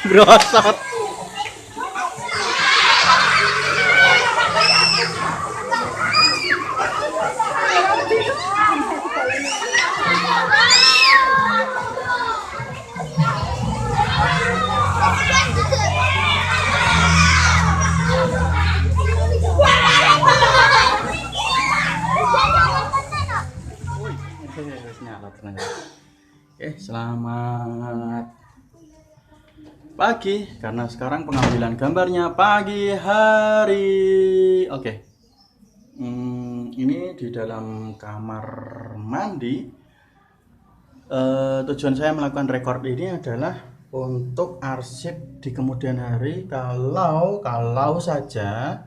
Brosot. Oke, selamat pagi karena sekarang pengambilan gambarnya pagi hari. Oke. Ini di dalam kamar mandi. Tujuan saya melakukan record ini adalah untuk arsip di kemudian hari kalau saja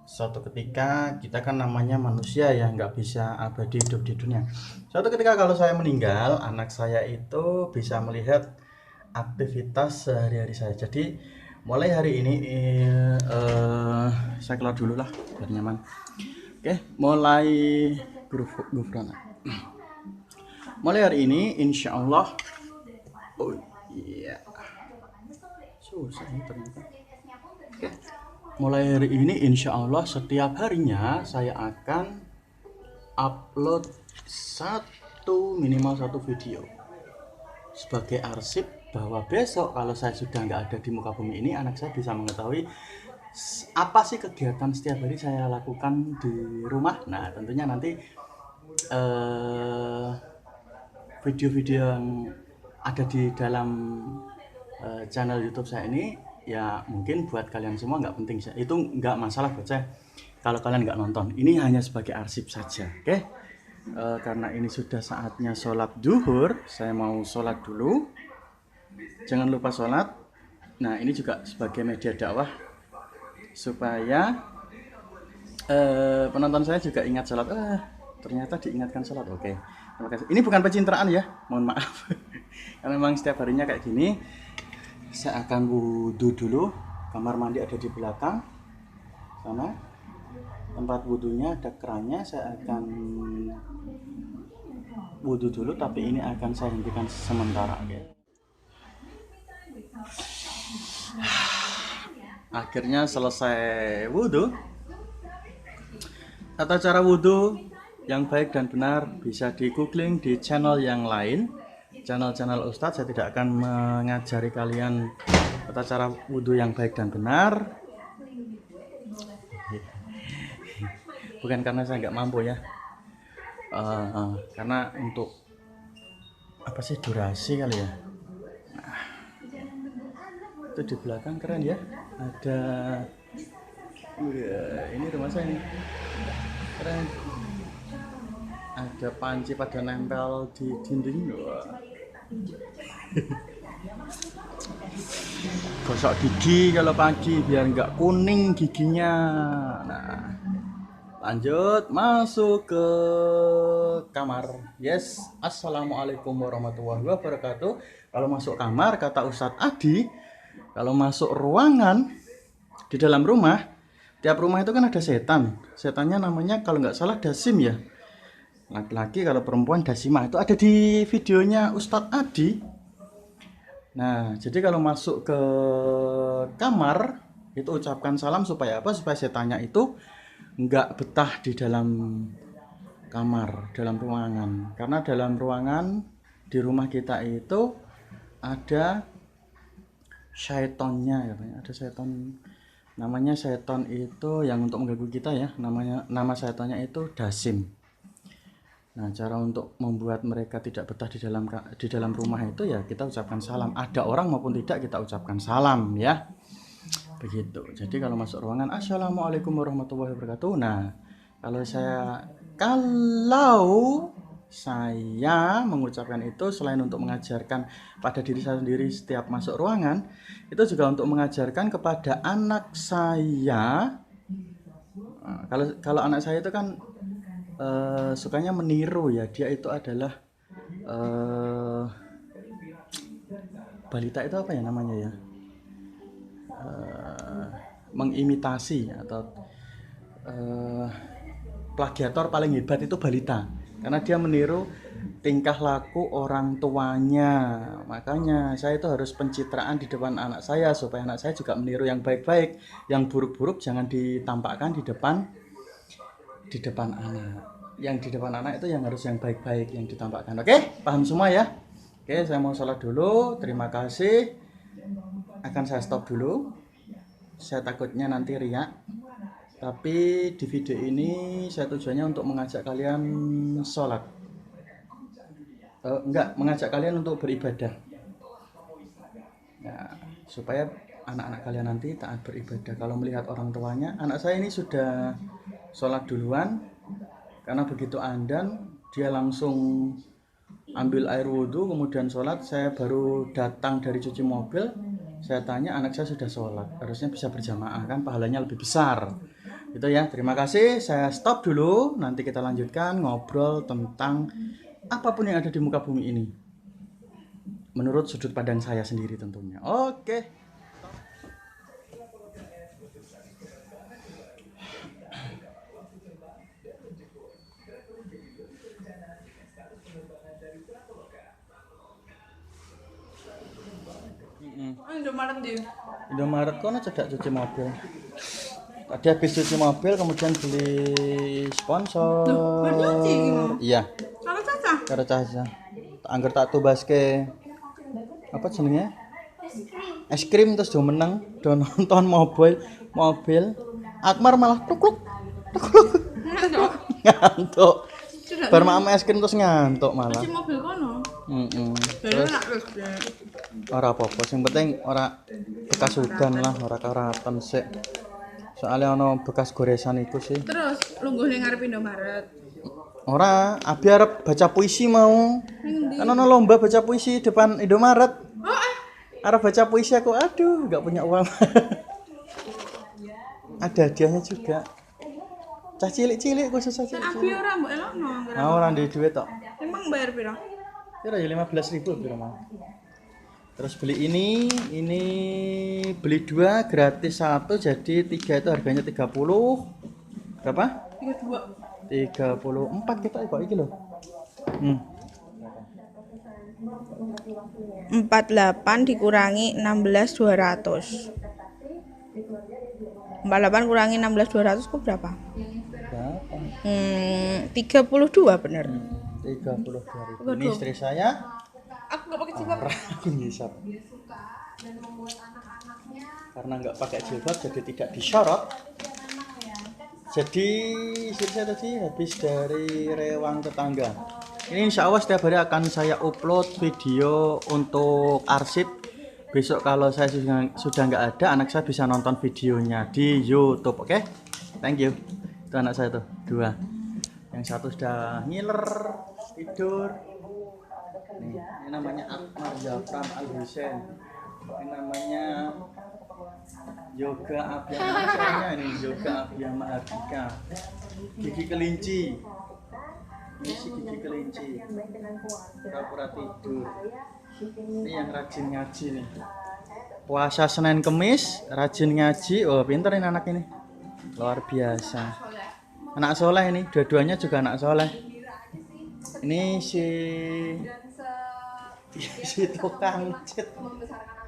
suatu ketika kita kan namanya manusia ya, nggak bisa abadi hidup di dunia. Suatu ketika kalau saya meninggal, anak saya itu bisa melihat aktivitas sehari-hari saya. Jadi mulai hari ini saya keluar dulu lah biar nyaman. Oke, mulai gufrona. Mulai hari ini insya Allah. Oh iya, susah ini ternyata. Oke. Mulai hari ini insya Allah setiap harinya saya akan upload minimal satu video sebagai arsip bahwa besok kalau saya sudah nggak ada di muka bumi ini, anak saya bisa mengetahui apa sih kegiatan setiap hari saya lakukan di rumah. Nah tentunya nanti video-video yang ada di dalam channel YouTube saya ini ya mungkin buat kalian semua nggak penting, itu nggak masalah buat saya kalau kalian nggak nonton. Ini hanya sebagai arsip saja, oke? Karena ini sudah saatnya sholat duhur, saya mau sholat dulu. Jangan lupa sholat. Nah ini juga sebagai media dakwah supaya penonton saya juga ingat sholat. Ternyata diingatkan sholat, oke? Terima kasih. Ini bukan pencitraan ya, mohon maaf. Karena memang setiap harinya kayak gini. Saya akan wudhu dulu. Kamar mandi ada di belakang sana, tempat wudhunya ada kerannya. Saya akan wudhu dulu, tapi ini akan saya hentikan sementara, oke? Akhirnya selesai wudhu. Tata cara wudhu yang baik dan benar bisa di googling di channel yang lain, channel Ustadz. Saya tidak akan mengajari kalian tata cara wudhu yang baik dan benar, bukan karena saya nggak mampu ya, karena untuk apa sih, durasi kali ya. Nah, itu di belakang keren ya, ada ini rumah saya nih, keren, ada panci pada nempel di dinding. Gosok gigi kalau pagi biar nggak kuning giginya. Nah lanjut masuk ke kamar. Yes, assalamualaikum warahmatullahi wabarakatuh. Kalau masuk kamar kata Ustadz Adi, kalau masuk ruangan di dalam rumah, tiap rumah itu kan ada setan. Setannya namanya kalau nggak salah Dasim ya, laki-laki, kalau perempuan Dasimah. Itu ada di videonya Ustadz Adi. Nah jadi kalau masuk ke kamar itu ucapkan salam supaya apa? Supaya setannya itu nggak betah di dalam kamar, dalam ruangan. Karena dalam ruangan di rumah kita itu ada syaitonnya ya, ada setan. Namanya setan itu yang untuk mengganggu kita ya, nama syaitonnya itu Dasim. Nah cara untuk membuat mereka tidak betah di dalam rumah itu ya kita ucapkan salam. Ada orang maupun tidak kita ucapkan salam ya, begitu. Jadi kalau masuk ruangan assalamualaikum warahmatullahi wabarakatuh. Nah kalau saya mengucapkan itu selain untuk mengajarkan pada diri saya sendiri setiap masuk ruangan, itu juga untuk mengajarkan kepada anak saya. Nah, kalau anak saya itu kan sukanya meniru ya. Dia itu adalah eh, balita itu apa ya namanya ya? Mengimitasi atau plagiator paling hebat itu balita, karena dia meniru tingkah laku orang tuanya. Makanya saya itu harus pencitraan di depan anak saya supaya anak saya juga meniru yang baik-baik. Yang buruk-buruk jangan ditampakkan di depan anak. Yang di depan anak itu yang harus yang baik-baik yang ditampakkan. Oke, paham semua ya? Oke, saya mau sholat dulu. Terima kasih. Akan saya stop dulu. Saya takutnya nanti riak. Tapi di video ini saya tujuannya untuk mengajak kalian sholat. Enggak, mengajak kalian untuk beribadah. Nah, supaya anak-anak kalian nanti taat beribadah. Kalau melihat orang tuanya, anak saya ini sudah sholat duluan. Karena begitu andan, dia langsung ambil air wudhu, kemudian sholat. Saya baru datang dari cuci mobil. Saya tanya, anak saya sudah sholat. Harusnya bisa berjamaah kan, pahalanya lebih besar. Itu ya, terima kasih. Saya stop dulu. Nanti kita lanjutkan ngobrol tentang apapun yang ada di muka bumi ini. Menurut sudut pandang saya sendiri tentunya. Oke. Indomaret kono cedak cuci mobil. Tadi habis cuci mobil kemudian beli sponsor. Iya. Karo Caca. Angger tak tubaske apa jenenge? Es krim terus do meneng, do nonton mobil. Akmar malah kluk. Ngantuk. Bar mak es krim terus ngantuk malah. Cuci mobil kono. Terus ora apa-apa, sing penting ora bekas udan lah, ora karatan sik. Soalnya ono bekas goresan iku sih. Terus lungguh ning ngarep Indomaret. Ora, Abi arep baca puisi mau. Kan ono lomba baca puisi depan Indomaret. Arep baca puisi aku, aduh, enggak punya uang. Ada hadiahnya juga. Cah cilik-cilik khusus cah cilik. Abi ora mbok elokno. Ora ndek duit tok. Emang bayar piro? Kira ya 15.000 piro mau. Terus beli ini beli 2 gratis 1, jadi 3 itu harganya 30. Berapa? 34 kita kok iki lho. 48 dikurangi 16.200. 48 kurangi 16.200 ku berapa? Berapa? 32 bener. 32.000. Ini istri saya. Aku enggak pakai jilbab. Aku ngisap. Karena nggak pakai jilbab jadi tidak disorot. Jadi istri saya tadi habis dari rewang tetangga. Ini insya Allah setiap hari akan saya upload video untuk arsip. Besok kalau saya sudah nggak ada, anak saya bisa nonton videonya di YouTube. Oke? Thank you. Itu anak saya tuh 2. Yang satu sudah ngiler tidur. Nih, ini namanya Akmar Zafran Al Husain. Ini namanya Yoga Abiyama, ini Yoga Abiyama Ardika. Gigi kelinci. Ini si gigi kelinci. Pura-pura tidur. Ini yang rajin ngaji nih. Puasa Senin Kemis, rajin ngaji. Oh, pinter ini anak ini. Luar biasa. Anak soleh ini, dua-duanya juga anak soleh. Ini si tukang ngecit,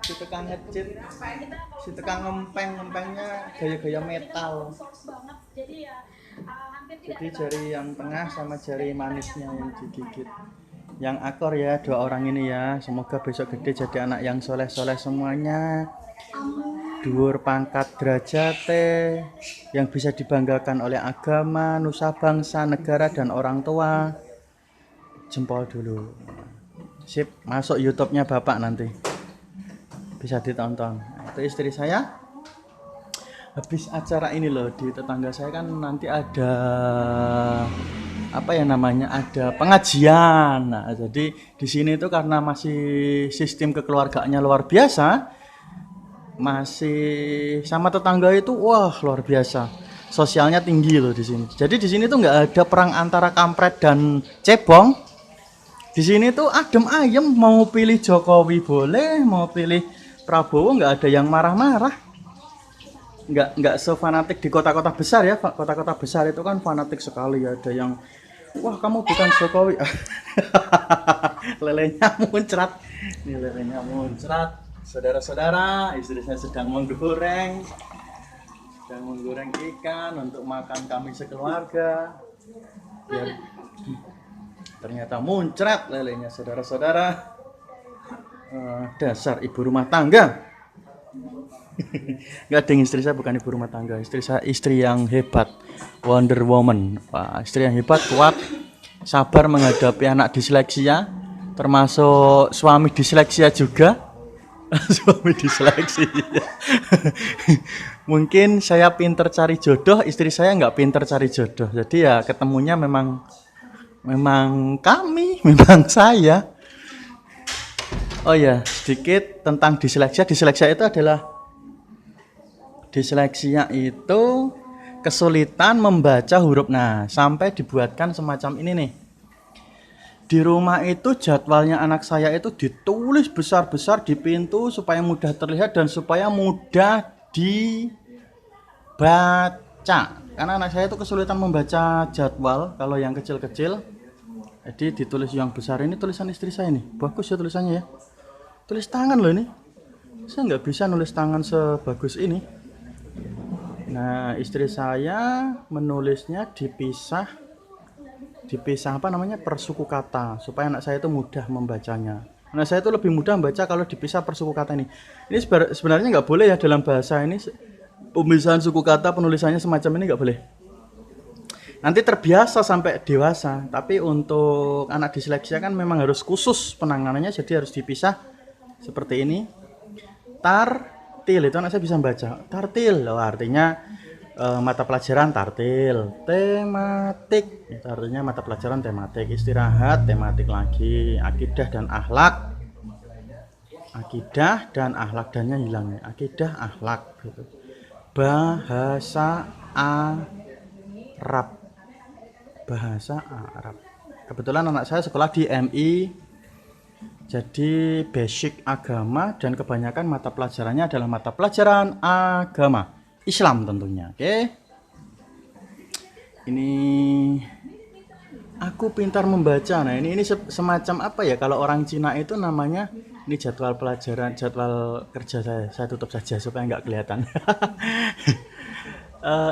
si tukang ngempengnya gaya-gaya metal. Jadi jari yang tengah sama jari manisnya yang digigit. Yang akor ya 2 orang ini ya. Semoga besok gede jadi anak yang soleh-soleh semuanya. Dhuwur pangkat derajate, yang bisa dibanggakan oleh agama, nusa bangsa, negara dan orang tua. Jempol dulu. Sip, masuk YouTube-nya Bapak nanti. Bisa ditonton. Nah, itu istri saya. Habis acara ini loh, di tetangga saya kan nanti ada apa ya namanya? Ada pengajian. Nah, jadi di sini itu karena masih sistem kekeluargaannya luar biasa, masih sama tetangga itu wah luar biasa. sosialnya tinggi loh di sini. Jadi di sini tuh nggak ada perang antara kampret dan cebong. Di sini tuh adem ayem, mau pilih Jokowi boleh, mau pilih Prabowo nggak ada yang marah-marah. Nggak sefanatik di kota-kota besar ya. Kota-kota besar itu kan fanatik sekali, ada yang wah kamu bukan Jokowi. Lelenya muncrat. Ini lelenya muncrat. Saudara-saudara, istri saya sedang menggoreng ikan untuk makan kami sekeluarga. Biar ternyata muncrat lelenya, saudara-saudara. Dasar ibu rumah tangga. Nggak ding, istri saya bukan ibu rumah tangga. Istri saya istri yang hebat, Wonder Woman. Wah, istri yang hebat, kuat, sabar menghadapi anak disleksia, termasuk suami disleksia juga. Suami diseleksi. Mungkin saya pinter cari jodoh, istri saya nggak pinter cari jodoh. Jadi ya ketemunya memang kami, memang saya. Oh ya, sedikit tentang disleksia. Disleksia itu kesulitan membaca huruf. Nah, sampai dibuatkan semacam ini nih. Di rumah itu jadwalnya anak saya itu ditulis besar-besar di pintu supaya mudah terlihat dan supaya mudah dibaca. Karena anak saya itu kesulitan membaca jadwal kalau yang kecil-kecil. Jadi ditulis yang besar. Ini tulisan istri saya nih. Bagus ya tulisannya ya. Tulis tangan loh ini. Saya nggak bisa nulis tangan sebagus ini. Nah, istri saya menulisnya dipisah apa namanya, per suku kata, supaya anak saya itu mudah membacanya. Anak saya itu lebih mudah membaca kalau dipisah per suku kata ini. Ini sebenarnya nggak boleh ya dalam bahasa ini, pemisahan suku kata penulisannya semacam ini nggak boleh. Nanti terbiasa sampai dewasa. Tapi untuk anak disleksia kan memang harus khusus penanganannya, jadi harus dipisah seperti ini. Tartil itu anak saya bisa membaca. Tartil artinya mata pelajaran tartil. Tematik itu artinya mata pelajaran tematik. Istirahat tematik lagi. Akidah dan akhlak. Akidah dan akhlak, dannya hilang ya. Akidah akhlak gitu. Bahasa Arab. Bahasa Arab. Kebetulan anak saya sekolah di MI, jadi basic agama dan kebanyakan mata pelajarannya adalah mata pelajaran agama Islam tentunya. Oke. Ini aku pintar membaca. Nah, ini semacam apa ya, kalau orang Cina itu namanya, ini jadwal pelajaran, jadwal kerja saya tutup saja supaya nggak kelihatan.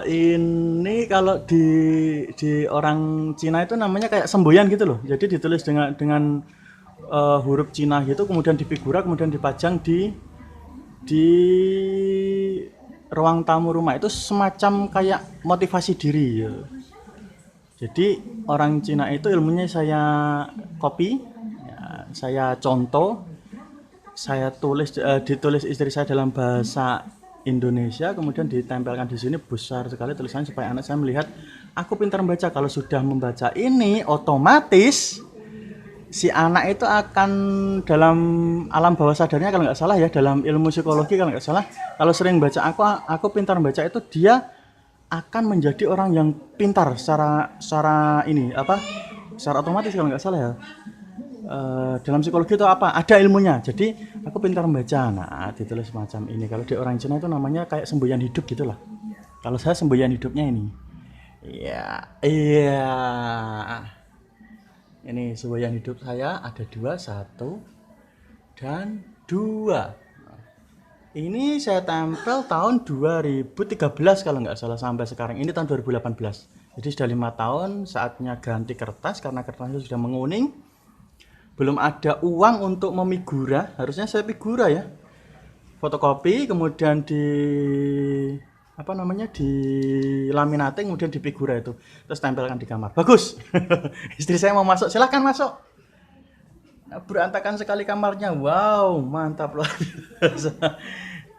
Ini kalau di orang Cina itu namanya kayak semboyan gitu loh. Jadi ditulis dengan huruf Cina gitu, kemudian difigura, kemudian dipajang di ruang tamu rumah. Itu semacam kayak motivasi diri ya. Jadi orang Cina itu ilmunya saya copy, ya, saya contoh, saya tulis, ditulis istri saya dalam bahasa Indonesia, kemudian ditempelkan di sini besar sekali tulisannya supaya anak saya melihat aku pintar membaca. Kalau sudah membaca ini, otomatis si anak itu akan dalam alam bawah sadarnya, kalau nggak salah ya, dalam ilmu psikologi kalau nggak salah, kalau sering baca aku pintar membaca itu dia akan menjadi orang yang pintar secara ini apa, secara otomatis kalau nggak salah ya. Dalam psikologi itu apa, ada ilmunya. Jadi aku pintar membaca. Nah, ditulis semacam ini. Kalau di orang Cina itu namanya kayak semboyan hidup gitulah. Kalau saya semboyan hidupnya ini. Iya. Ini semboyan hidup saya ada 2, 1 dan 2. Ini saya tempel tahun 2013 kalau nggak salah sampai sekarang. Ini tahun 2018. Jadi sudah 5 tahun, saatnya ganti kertas karena kertasnya sudah menguning. Belum ada uang untuk memigura, harusnya saya figura ya. Fotokopi, kemudian di apa namanya, di laminating, kemudian di figura itu, terus tempelkan di kamar. Bagus. Istri saya mau masuk, silahkan masuk. Berantakan sekali kamarnya. Wow, mantap loh.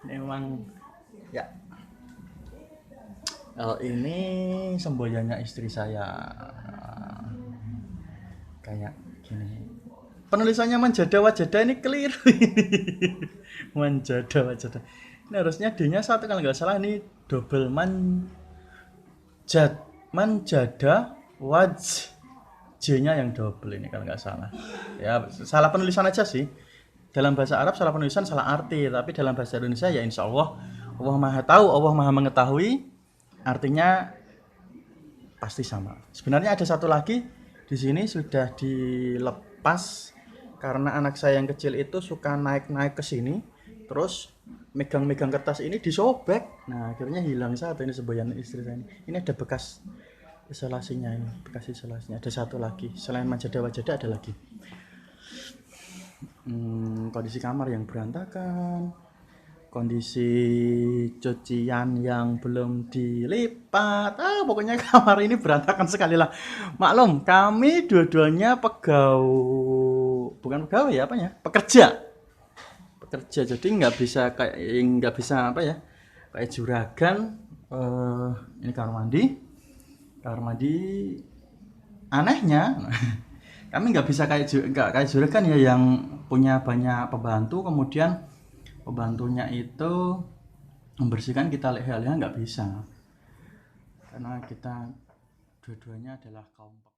Memang ya. Ini semboyannya istri saya. Kayak gini. Penulisannya manjada wajada ini keliru. Manjada wajada. Ini harusnya D-nya 1 kalau nggak salah, ini double menjada J-nya yang double ini kalau nggak salah. Ya, salah penulisan aja sih. Dalam bahasa Arab salah penulisan, salah arti, tapi dalam bahasa Indonesia ya insya Allah Allah Maha tahu, Allah Maha mengetahui, artinya pasti sama. Sebenarnya ada satu lagi di sini sudah dilepas karena anak saya yang kecil itu suka naik-naik ke sini, terus megang-megang kertas ini disobek. Nah, akhirnya hilang satu ini semboyan istri saya ini. Ini ada bekas isolasinya ini, bekas isolasinya. Ada satu lagi. Selain manjada wajada ada lagi. Kondisi kamar yang berantakan, kondisi cucian yang belum dilipat, pokoknya kamar ini berantakan sekali lah. Maklum kami dua-duanya bukan pegawai ya, apa ya, pekerja, jadi nggak bisa apa ya, kayak juragan. Ini kamar mandi anehnya kami nggak bisa kayak juragan ya yang punya banyak pembantu, kemudian pembantunya itu membersihkan, kita leha-leha, nggak bisa karena kita dua-duanya adalah kaum